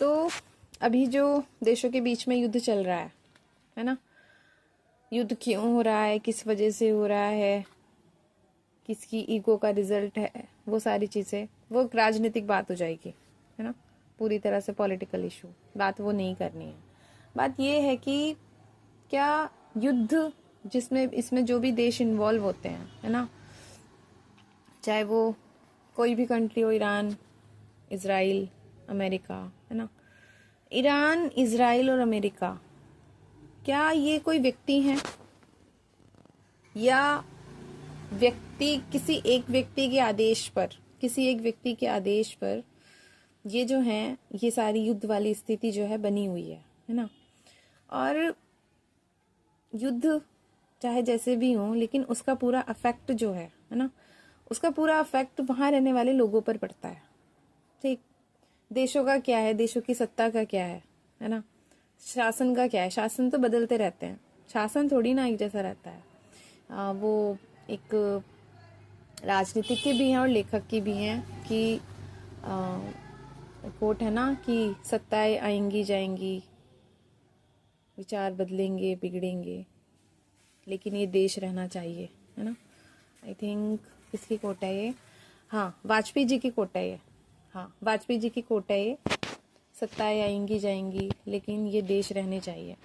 तो अभी जो देशों के बीच में युद्ध चल रहा है ना, युद्ध क्यों हो रहा है, किस वजह से हो रहा है, किसकी ईगो का रिजल्ट है, वो सारी चीज़ें, वो एक राजनीतिक बात हो जाएगी, है ना, पूरी तरह से पॉलिटिकल इशू, बात वो नहीं करनी है। बात ये है कि क्या युद्ध जिसमें इसमें जो भी देश इन्वॉल्व होते हैं, है ना, चाहे वो कोई भी कंट्री हो, ईरान, इजराइल, अमेरिका, है ना, ईरान, इजराइल और अमेरिका, क्या ये कोई व्यक्ति हैं या व्यक्ति किसी एक व्यक्ति के आदेश पर, किसी एक व्यक्ति के आदेश पर ये जो है, ये सारी युद्ध वाली स्थिति जो है बनी हुई है ना। और युद्ध चाहे जैसे भी हो, लेकिन उसका पूरा अफेक्ट जो है ना, उसका पूरा अफेक्ट वहां रहने वाले लोगों पर पड़ता है। ठीक, देशों का क्या है, देशों की सत्ता का क्या है ना, शासन का क्या है, शासन तो बदलते रहते हैं, शासन थोड़ी ना एक जैसा रहता है। वो एक राजनीतिक के भी हैं और लेखक की भी हैं कि कोट है ना कि सत्ताएं आएंगी जाएंगी, विचार बदलेंगे बिगड़ेंगे, लेकिन ये देश रहना चाहिए, है ना। आई थिंक किसकी कोट है ये, हाँ वाजपेयी जी की कोट है ये, हाँ वाजपेयी जी की कोट है ये, सत्ताएं आएंगी जाएंगी लेकिन ये देश रहने चाहिए।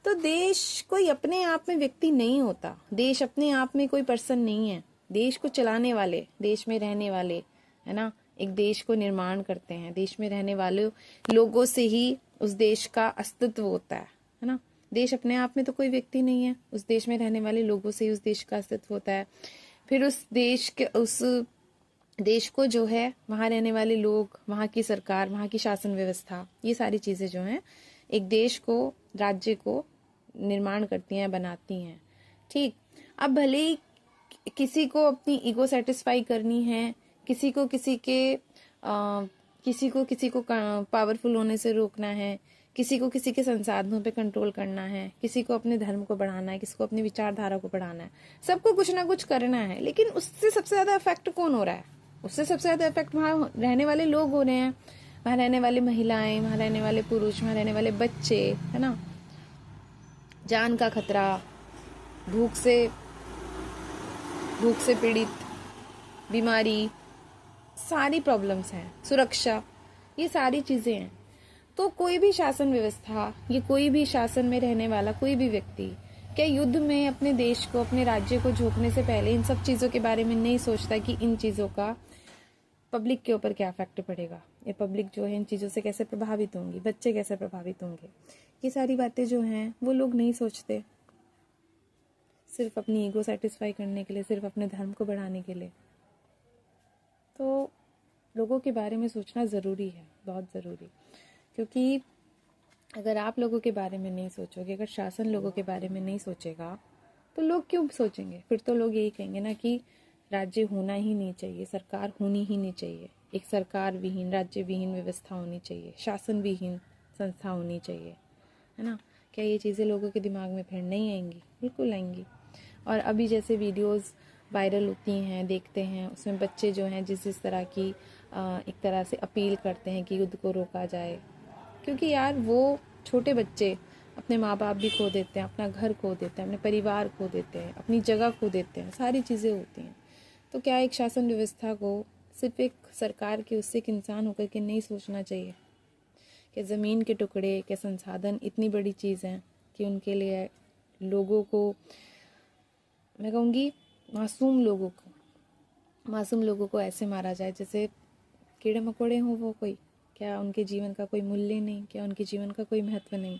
तो देश कोई अपने आप में व्यक्ति नहीं होता, देश अपने आप में कोई पर्सन नहीं है, देश को चलाने वाले, देश में रहने वाले, है ना, एक देश को निर्माण करते हैं, देश में रहने वाले लोगों से ही उस देश का अस्तित्व होता है ना। देश अपने आप में तो कोई व्यक्ति नहीं है, उस देश में रहने वाले लोगों से ही उस देश का अस्तित्व होता है। फिर उस देश के, उस देश को जो है, वहाँ रहने वाले लोग, वहाँ की सरकार, वहाँ की शासन व्यवस्था, ये सारी चीज़ें जो हैं एक देश को, राज्य को निर्माण करती हैं, बनाती हैं। ठीक, अब भले ही किसी को अपनी ईगो सेटिस्फाई करनी है, किसी को किसी को पावरफुल होने से रोकना है, किसी को किसी के संसाधनों पे कंट्रोल करना है, किसी को अपने धर्म को बढ़ाना है, किसी को अपनी विचारधारा को बढ़ाना है, सबको कुछ ना कुछ करना है। लेकिन उससे सबसे ज्यादा इफेक्ट कौन हो रहा है, उससे सबसे ज्यादा इफेक्ट वहाँ रहने वाले लोग हो रहे हैं, वहाँ रहने वाली महिलाएं, वहाँ रहने वाले पुरुष, वहाँ रहने वाले बच्चे, है ना। जान का खतरा, भूख से पीड़ित, बीमारी, सारी प्रॉब्लम्स हैं, सुरक्षा, ये सारी चीजें हैं। तो कोई भी शासन व्यवस्था, ये कोई भी शासन में रहने वाला कोई भी व्यक्ति क्या युद्ध में अपने देश को, अपने राज्य को झोंकने से पहले इन सब चीजों के बारे में नहीं सोचता कि इन चीजों का पब्लिक के ऊपर क्या इफेक्ट पड़ेगा, ये पब्लिक जो है इन चीजों से कैसे प्रभावित होंगी, बच्चे कैसे प्रभावित होंगे, ये सारी बातें जो हैं वो लोग नहीं सोचते, सिर्फ अपनी ईगो सेटिस्फाई करने के लिए, सिर्फ अपने धर्म को बढ़ाने के लिए। तो लोगों के बारे में सोचना ज़रूरी है, बहुत ज़रूरी, क्योंकि अगर आप लोगों के बारे में नहीं सोचोगे, अगर शासन लोगों के बारे में नहीं सोचेगा, तो लोग क्यों सोचेंगे। फिर तो लोग यही कहेंगे ना कि राज्य होना ही नहीं चाहिए, सरकार होनी ही नहीं चाहिए, एक सरकार विहीन, राज्य विहीन व्यवस्था होनी चाहिए, शासन विहीन संस्था होनी चाहिए, है ना। क्या ये चीज़ें लोगों के दिमाग में फिर नहीं आएंगी? बिल्कुल आएंगी। और अभी जैसे वीडियोस वायरल होती हैं, देखते हैं, उसमें बच्चे जो हैं जिस तरह की एक तरह से अपील करते हैं कि युद्ध को रोका जाए, क्योंकि यार वो छोटे बच्चे अपने माँ बाप भी खो देते हैं, अपना घर खो देते हैं, अपने परिवार खो देते हैं, अपनी जगह खो देते हैं, सारी चीज़ें होती हैं। तो क्या एक शासन व्यवस्था को सिर्फ एक सरकार के, उससे एक इंसान होकर के नहीं सोचना चाहिए कि ज़मीन के टुकड़े के संसाधन इतनी बड़ी चीज़ हैं कि उनके लिए लोगों को, मैं कहूँगी मासूम लोगों को ऐसे मारा जाए जैसे कीड़े मकोड़े हों वो कोई। क्या उनके जीवन का कोई मूल्य नहीं, क्या उनके जीवन का कोई महत्व नहीं?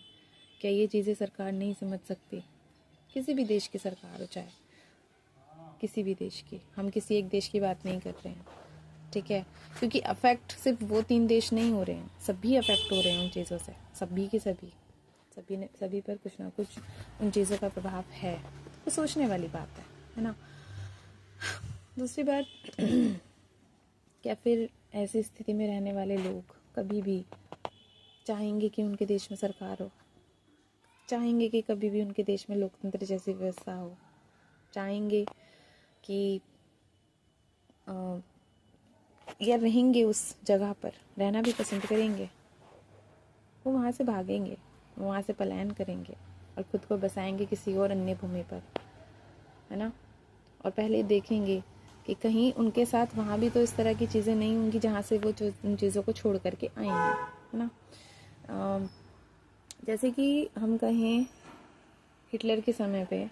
क्या ये चीज़ें सरकार नहीं समझ सकती? किसी भी देश की सरकार हो, चाहे किसी भी देश की, हम किसी एक देश की बात नहीं कर रहे हैं, ठीक है, क्योंकि अफेक्ट सिर्फ वो 3 देश नहीं हो रहे हैं, सभी अफेक्ट हो रहे हैं उन चीज़ों से, सभी पर कुछ ना कुछ उन चीज़ों का प्रभाव है। तो सोचने वाली बात है ना। दूसरी बात, क्या फिर ऐसी स्थिति में रहने वाले लोग कभी भी चाहेंगे कि उनके देश में सरकार हो? चाहेंगे कि कभी भी उनके देश में लोकतंत्र जैसी व्यवस्था हो? चाहेंगे कि या रहेंगे उस जगह पर, रहना भी पसंद करेंगे? वो वहाँ से भागेंगे, वो वहाँ से पलायन करेंगे और खुद को बसाएंगे किसी और अन्य भूमि पर, है ना। और पहले देखेंगे कि कहीं उनके साथ वहाँ भी तो इस तरह की चीज़ें नहीं होंगी जहाँ से वो उन चीज़ों को छोड़ करके आएंगे, है ना। जैसे कि हम कहें हिटलर के समय पे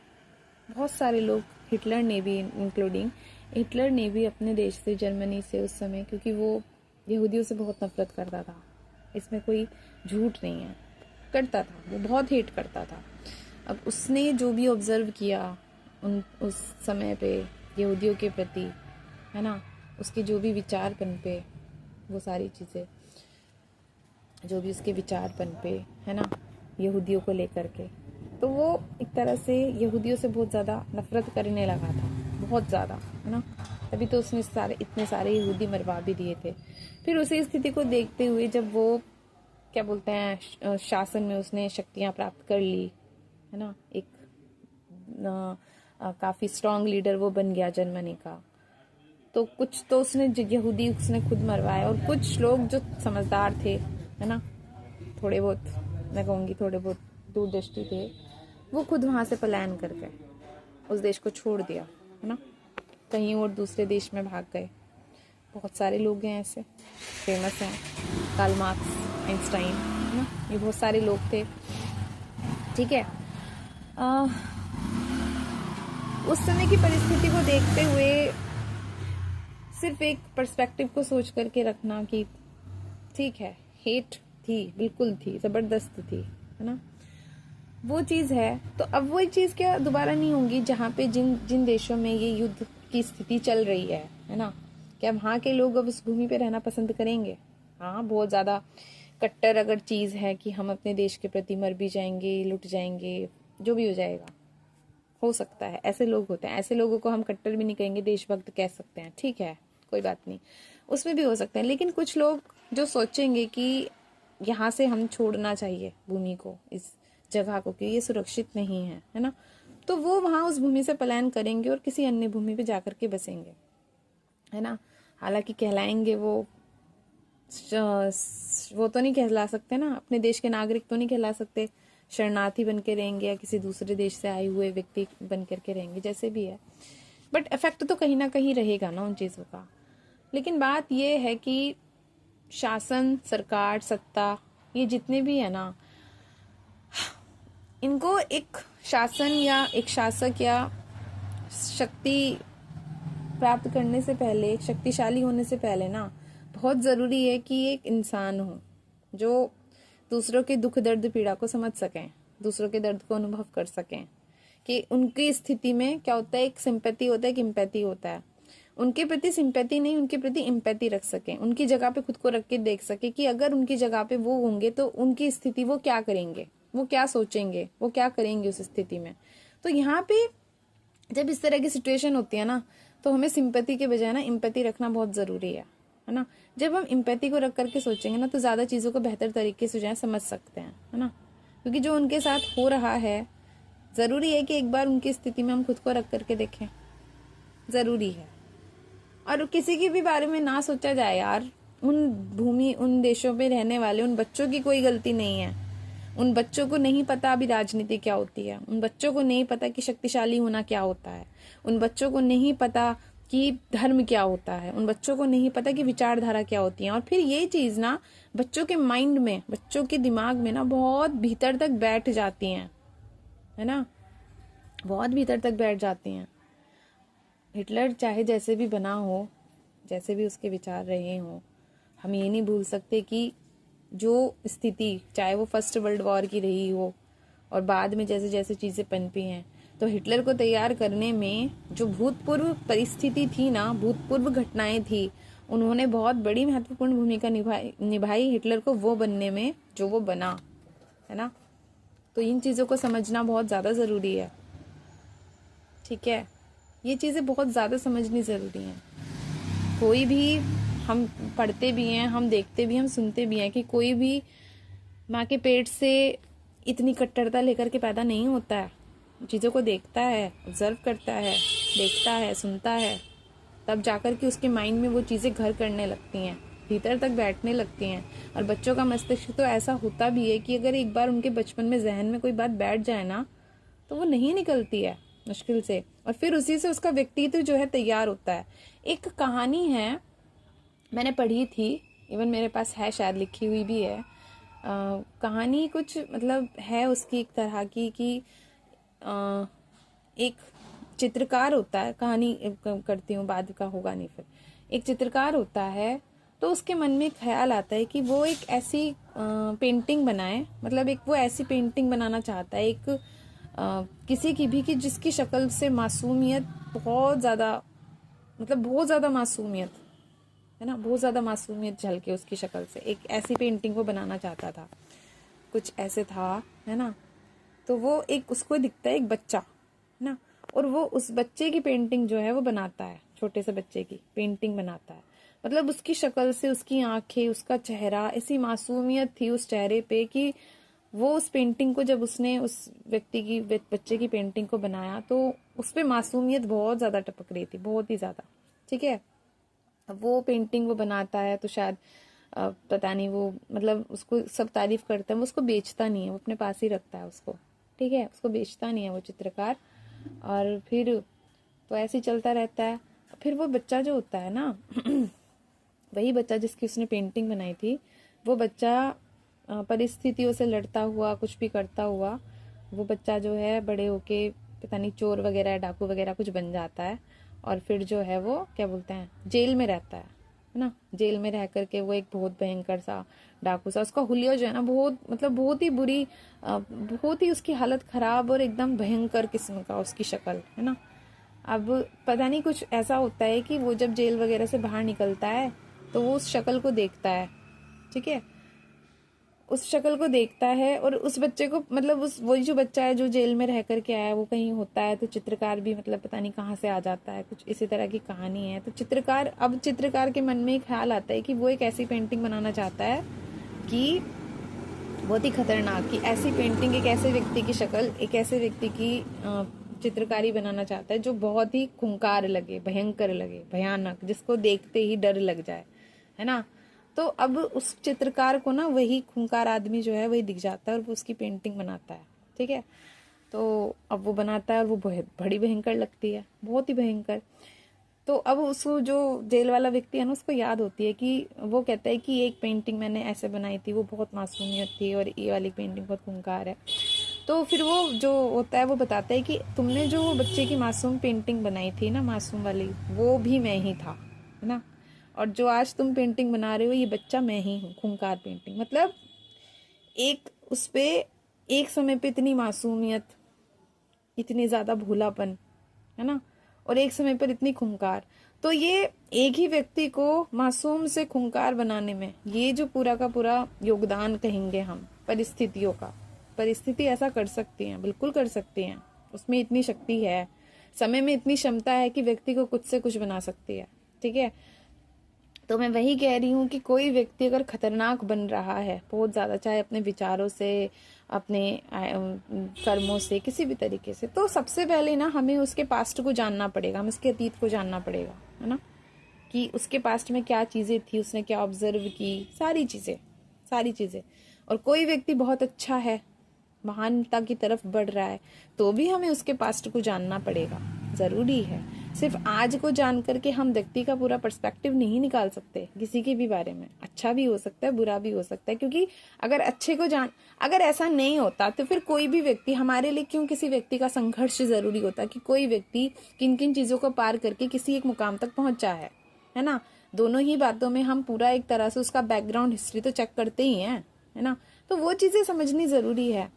बहुत सारे लोग, हिटलर ने भी इंक्लूडिंग, हिटलर ने भी अपने देश से, जर्मनी से उस समय, क्योंकि वो यहूदियों से बहुत नफरत करता था, इसमें कोई झूठ नहीं है, करता था, वो बहुत हेट करता था। अब उसने जो भी ऑब्जर्व किया उस समय पे यहूदियों के प्रति, है ना, उसके जो भी विचारपन पे, वो सारी चीज़ें जो भी उसके विचारपन पे, है ना, यहूदियों को लेकर के, तो वो एक तरह से यहूदियों से बहुत ज़्यादा नफरत करने लगा था, बहुत ज़्यादा, है ना। तभी तो उसने इतने सारे यहूदी मरवा भी दिए थे। फिर उसी स्थिति को देखते हुए जब वो क्या बोलते हैं शासन में उसने शक्तियाँ प्राप्त कर ली, है ना, एक काफ़ी स्ट्रांग लीडर वो बन गया जर्मनी का, तो कुछ तो उसने यहूदी उसने खुद मरवाए, और कुछ लोग जो समझदार थे, है ना, थोड़े बहुत, मैं कहूँगी थोड़े बहुत दूरदृष्टि थे, वो खुद वहाँ से पलायन कर गए, उस देश को छोड़ दिया, है ना, कहीं और दूसरे देश में भाग गए। बहुत सारे लोग हैं ऐसे, फेमस हैं, कार्ल मार्क्स, आइंस्टाइन, है ना, ये बहुत सारे लोग थे, ठीक है। उस समय की परिस्थिति को देखते हुए सिर्फ एक पर्सपेक्टिव को सोच करके रखना कि ठीक है, हेट थी, बिल्कुल थी, जबरदस्त थी, है ना, वो चीज़ है। तो अब वो चीज़ क्या दोबारा नहीं होंगी जहाँ पे जिन देशों में ये युद्ध की स्थिति चल रही है ना, क्या वहाँ के लोग अब उस भूमि पे रहना पसंद करेंगे? हाँ, बहुत ज़्यादा कट्टर अगर चीज़ है कि हम अपने देश के प्रति मर भी जाएंगे, लुट जाएंगे, जो भी हो जाएगा, हो सकता है, ऐसे लोग होते हैं, ऐसे लोगों को हम कट्टर भी नहीं कहेंगे, देशभक्त कह सकते हैं, ठीक है, कोई बात नहीं, उसमें भी हो सकते हैं। लेकिन कुछ लोग जो सोचेंगे कि यहाँ से हम छोड़ना चाहिए भूमि को, इस जगह को, कि ये सुरक्षित नहीं है ना, तो वो वहाँ उस भूमि से पलायन करेंगे और किसी अन्य भूमि पे जाकर के बसेंगे, है ना। हालांकि कहलाएंगे वो तो नहीं कहला सकते ना, अपने देश के नागरिक तो नहीं कहला सकते, शरणार्थी बन के रहेंगे या किसी दूसरे देश से आए हुए व्यक्ति बन करके रहेंगे, जैसे भी है, बट इफेक्ट तो कहीं ना कहीं रहेगा ना उन चीज़ों का। लेकिन बात ये है कि शासन, सरकार, सत्ता, ये जितने भी है ना, इनको एक शासन या एक शासक या शक्ति प्राप्त करने से पहले, एक शक्तिशाली होने से पहले ना, बहुत ज़रूरी है कि एक इंसान हो जो दूसरों के दुख दर्द पीड़ा को समझ सकें, दूसरों के दर्द को अनुभव कर सकें, कि उनकी स्थिति में क्या होता है, एक सिंपैथी होता है, एक इम्पैथी होता है, उनके प्रति सिंपैथी नहीं, उनके प्रति इम्पैथी रख सकें, उनकी जगह पे खुद को रख के देख सके कि अगर उनकी जगह पे वो होंगे तो उनकी स्थिति वो क्या करेंगे, वो क्या सोचेंगे, वो क्या करेंगे उस स्थिति में। तो यहाँ पे जब इस तरह की सिचुएशन होती है ना, तो हमें सिंपैथी के बजाय ना इम्पैथी रखना बहुत ज़रूरी है ना। जब हम इम्पैथी को रख करके सोचेंगे ना, तो ज़्यादा चीज़ों को बेहतर तरीके से जो है समझ सकते हैं, है ना, क्योंकि जो उनके साथ हो रहा है, ज़रूरी है कि एक बार उनकी स्थिति में हम खुद को रख करके देखें, ज़रूरी है। और किसी के भी बारे में ना सोचा जाए यार, उन देशों में रहने वाले उन बच्चों की कोई गलती नहीं है, उन बच्चों को नहीं पता अभी राजनीति क्या होती है, उन बच्चों को नहीं पता कि शक्तिशाली होना क्या होता है, उन बच्चों को नहीं पता कि धर्म क्या होता है, उन बच्चों को नहीं पता कि विचारधारा क्या होती है। और फिर ये चीज़ ना बच्चों के माइंड में, बच्चों के दिमाग में ना बहुत भीतर तक बैठ जाती हैं, है ना, बहुत भीतर तक बैठ जाती हैं। हिटलर चाहे जैसे भी बना हो, जैसे भी उसके विचार रहे हों, हम ये नहीं भूल सकते कि जो स्थिति, चाहे वो फर्स्ट वर्ल्ड वॉर की रही हो और बाद में जैसे जैसे चीज़ें पनपी हैं, तो हिटलर को तैयार करने में जो भूतपूर्व परिस्थिति थी ना, भूतपूर्व घटनाएं थी, उन्होंने बहुत बड़ी महत्वपूर्ण भूमिका निभाई हिटलर को वो बनने में जो वो बना, है ना। तो इन चीज़ों को समझना बहुत ज़्यादा ज़रूरी है, ठीक है, ये चीज़ें बहुत ज़्यादा समझनी ज़रूरी हैं। कोई भी, हम पढ़ते भी हैं, हम देखते भी, हम सुनते भी हैं कि कोई भी माँ के पेट से इतनी कट्टरता लेकर के पैदा नहीं होता है, चीज़ों को देखता है, ऑब्जर्व करता है, देखता है, सुनता है, तब जाकर के उसके माइंड में वो चीज़ें घर करने लगती हैं, भीतर तक बैठने लगती हैं। और बच्चों का मस्तिष्क तो ऐसा होता भी है कि अगर एक बार उनके बचपन में जहन में कोई बात बैठ जाए ना, तो वो नहीं निकलती है मुश्किल से, और फिर उसी से उसका व्यक्तित्व जो है तैयार होता है। एक कहानी है, मैंने पढ़ी थी, इवन मेरे पास है, शायद लिखी हुई भी है। कहानी कुछ मतलब है उसकी एक तरह की कि एक चित्रकार होता है, कहानी करती हूँ, बाद का होगा नहीं फिर। एक चित्रकार होता है, तो उसके मन में ख्याल आता है कि वो एक ऐसी पेंटिंग बनाए, मतलब एक वो ऐसी पेंटिंग बनाना चाहता है, एक किसी की भी कि जिसकी शक्ल से मासूमियत बहुत ज़्यादा, मतलब बहुत ज़्यादा मासूमियत है ना, बहुत ज़्यादा मासूमियत झलके उसकी शक्ल से। एक ऐसी पेंटिंग वो बनाना चाहता था, कुछ ऐसे था, है ना। तो वो एक उसको दिखता है एक बच्चा, है ना, और वो उस बच्चे की पेंटिंग जो है वो बनाता है, छोटे से बच्चे की पेंटिंग बनाता है। मतलब उसकी शक्ल से, उसकी आंखें, उसका चेहरा, ऐसी मासूमियत थी उस चेहरे पे कि वो उस पेंटिंग को, जब उसने उस व्यक्ति की, बच्चे की पेंटिंग को बनाया, तो उस पे मासूमियत बहुत ज्यादा टपक रही थी, बहुत ही ज्यादा। ठीक है, अब वो पेंटिंग वो बनाता है, तो शायद पता नहीं, वो मतलब उसको सब तारीफ करते हैं, वो उसको बेचता नहीं है, वो अपने पास ही रखता है उसको। ठीक है, उसको बेचता नहीं है वो चित्रकार। और फिर तो ऐसे ही चलता रहता है। फिर वो बच्चा जो होता है ना वही बच्चा जिसकी उसने पेंटिंग बनाई थी, वो बच्चा परिस्थितियों से लड़ता हुआ, कुछ भी करता हुआ, वो बच्चा जो है बड़े होके पता नहीं चोर वगैरह, डाकू वगैरह कुछ बन जाता है। और फिर जो है वो क्या बोलते हैं, जेल में रहता है ना। जेल में रह करके वो एक बहुत भयंकर सा डाकू सा, उसका हुलिया जो है ना बहुत, मतलब बहुत ही बुरी, बहुत ही उसकी हालत खराब और एकदम भयंकर किस्म का उसकी शक्ल, है ना। अब पता नहीं कुछ ऐसा होता है कि वो जब जेल वगैरह से बाहर निकलता है, तो वो उस शक्ल को देखता है। ठीक है, उस शक्ल को देखता है, और उस बच्चे को, मतलब उस वही जो बच्चा है जो जेल में रह करके आया है, वो कहीं होता है, तो चित्रकार भी मतलब पता नहीं कहाँ से आ जाता है, कुछ इसी तरह की कहानी है। तो चित्रकार के मन में एक ख्याल आता है कि वो एक ऐसी पेंटिंग बनाना चाहता है कि बहुत ही खतरनाक, कि ऐसी पेंटिंग, एक ऐसे व्यक्ति की शक्ल, एक ऐसे व्यक्ति की चित्रकारी बनाना चाहता है जो बहुत ही खूंखार लगे, भयंकर लगे, भयानक, जिसको देखते ही डर लग जाए, है ना। तो अब उस चित्रकार को ना वही खूंखार आदमी जो है वही दिख जाता है, और वो उसकी पेंटिंग बनाता है। ठीक है, तो अब वो बनाता है, और वो बड़ी भयंकर लगती है, बहुत ही भयंकर। तो अब उसको, जो जेल वाला व्यक्ति है ना, उसको याद होती है कि वो कहता है कि एक पेंटिंग मैंने ऐसे बनाई थी, वो बहुत मासूमियत थी, और ये वाली पेंटिंग बहुत खूंखार है। तो फिर वो जो होता है वो बताता है कि तुमने जो बच्चे की मासूम पेंटिंग बनाई थी ना, मासूम वाली, वो भी मैं ही था, है ना। और जो आज तुम पेंटिंग बना रहे हो, ये बच्चा मैं ही हूँ, खूंखार पेंटिंग। मतलब एक उस पे एक समय पे इतनी मासूमियत, इतनी ज्यादा भोलापन, है ना, और एक समय पर इतनी खूंखार। तो ये एक ही व्यक्ति को मासूम से खूंखार बनाने में, ये जो पूरा का पूरा योगदान कहेंगे हम परिस्थितियों का, परिस्थिति ऐसा कर सकती हैं, बिल्कुल कर सकती हैं, उसमें इतनी शक्ति है, समय में इतनी क्षमता है कि व्यक्ति को कुछ से कुछ बना सकती है। ठीक है, तो मैं वही कह रही हूँ कि कोई व्यक्ति अगर खतरनाक बन रहा है बहुत ज्यादा, चाहे अपने विचारों से, अपने कर्मों से, किसी भी तरीके से, तो सबसे पहले ना हमें उसके पास्ट को जानना पड़ेगा, हमें उसके अतीत को जानना पड़ेगा, है ना, कि उसके पास्ट में क्या चीजें थी, उसने क्या ऑब्जर्व की, सारी चीजें, सारी चीजें। और कोई व्यक्ति बहुत अच्छा है, महानता की तरफ बढ़ रहा है, तो भी हमें उसके पास्ट को जानना पड़ेगा, जरूरी है। सिर्फ आज को जान करके हम व्यक्ति का पूरा पर्सपेक्टिव नहीं निकाल सकते किसी के भी बारे में, अच्छा भी हो सकता है, बुरा भी हो सकता है, क्योंकि अगर अच्छे को जान, अगर ऐसा नहीं होता तो फिर कोई भी व्यक्ति, हमारे लिए क्यों किसी व्यक्ति का संघर्ष जरूरी होता, कि कोई व्यक्ति किन किन चीजों को पार करके किसी एक मुकाम तक पहुंचा है ना। दोनों ही बातों में हम पूरा एक तरह से उसका बैकग्राउंड हिस्ट्री तो चेक करते ही हैं, है ना। तो वो चीजें समझनी जरूरी है,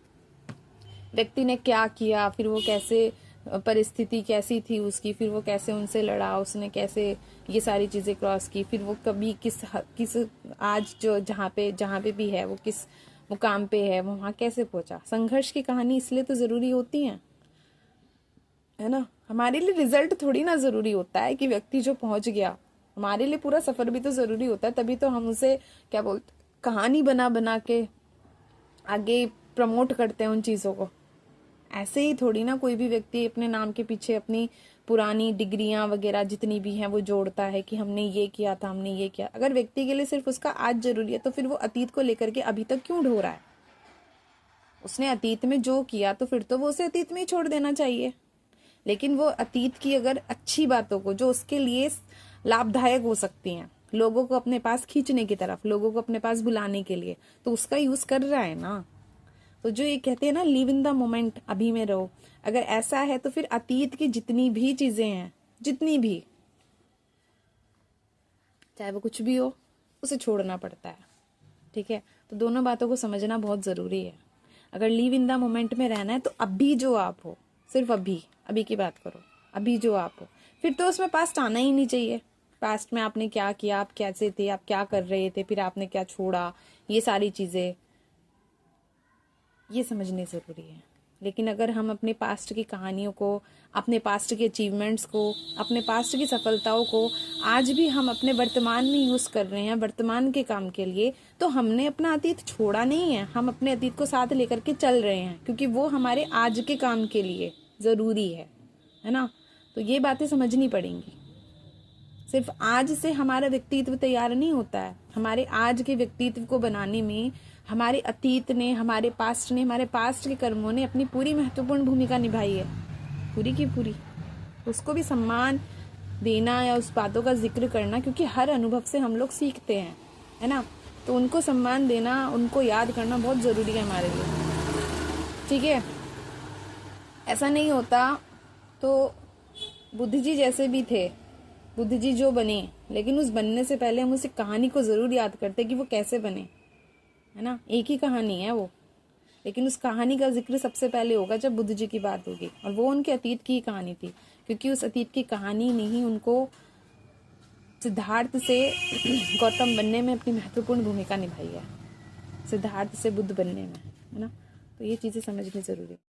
व्यक्ति ने क्या किया, फिर वो कैसे, परिस्थिति कैसी थी उसकी, फिर वो कैसे उनसे लड़ा, उसने कैसे ये सारी चीजें क्रॉस की, फिर वो कभी किस आज जो जहाँ पे भी है, वो किस मुकाम पे है, वो वहां कैसे पहुंचा। संघर्ष की कहानी इसलिए तो जरूरी होती है ना। हमारे लिए रिजल्ट थोड़ी ना जरूरी होता है कि व्यक्ति जो पहुंच गया, हमारे लिए पूरा सफर भी तो जरूरी होता है, तभी तो हम उसे क्या बोलते, कहानी बना बना के आगे प्रमोट करते हैं उन चीजों को। ऐसे ही थोड़ी ना कोई भी व्यक्ति अपने नाम के पीछे अपनी पुरानी डिग्रियां वगैरह जितनी भी हैं वो जोड़ता है कि हमने ये किया था, हमने ये किया। अगर व्यक्ति के लिए सिर्फ उसका आज जरूरी है तो फिर वो अतीत को लेकर के अभी तक क्यों ढो रहा है? उसने अतीत में जो किया तो फिर तो वो उसे अतीत में ही छोड़ देना चाहिए। लेकिन वो अतीत की अगर अच्छी बातों को जो उसके लिए लाभदायक हो सकती हैं, लोगों को अपने पास खींचने की तरफ, लोगों को अपने पास बुलाने के लिए, तो उसका यूज कर रहा है ना। तो जो ये कहते हैं ना, लिव इन द मोमेंट, अभी में रहो, अगर ऐसा है तो फिर अतीत की जितनी भी चीजें हैं, जितनी भी, चाहे वो कुछ भी हो, उसे छोड़ना पड़ता है। ठीक है, तो दोनों बातों को समझना बहुत जरूरी है। अगर लिव इन द मोमेंट में रहना है तो अभी जो आप हो, सिर्फ अभी, अभी की बात करो, अभी जो आप हो, फिर तो उसमें पास्ट आना ही नहीं चाहिए। पास्ट में आपने क्या किया, आप कैसे थे, आप क्या कर रहे थे, फिर आपने क्या छोड़ा, ये सारी चीजें ये समझनी जरूरी है। लेकिन अगर हम अपने पास्ट की कहानियों को, अपने पास्ट के अचीवमेंट्स को, अपने पास्ट की सफलताओं को आज भी हम अपने वर्तमान में यूज कर रहे हैं, वर्तमान के काम के लिए, तो हमने अपना अतीत छोड़ा नहीं है, हम अपने अतीत को साथ लेकर के चल रहे हैं, क्योंकि वो हमारे आज के काम के लिए जरूरी है ना। तो ये बातें समझनी पड़ेंगी। सिर्फ आज से हमारा व्यक्तित्व तैयार नहीं होता है। हमारे आज के व्यक्तित्व को बनाने में हमारे अतीत ने, हमारे पास्ट ने, हमारे पास्ट के कर्मों ने अपनी पूरी महत्वपूर्ण भूमिका निभाई है, पूरी की पूरी। उसको भी सम्मान देना या उस बातों का जिक्र करना, क्योंकि हर अनुभव से हम लोग सीखते हैं, है ना। तो उनको सम्मान देना, उनको याद करना बहुत जरूरी है हमारे लिए। ठीक है, ऐसा नहीं होता तो बुद्ध जी जैसे भी थे, बुद्ध जी जो बने, लेकिन उस बनने से पहले हम उस कहानी को जरूर याद करते कि वो कैसे बने, है ना। एक ही कहानी है वो, लेकिन उस कहानी का जिक्र सबसे पहले होगा जब बुद्ध जी की बात होगी, और वो उनके अतीत की कहानी थी, क्योंकि उस अतीत की कहानी ने ही उनको सिद्धार्थ से गौतम बनने में अपनी महत्वपूर्ण भूमिका निभाई है, सिद्धार्थ से बुद्ध बनने में, है ना। तो ये चीजें समझनी जरूरी है।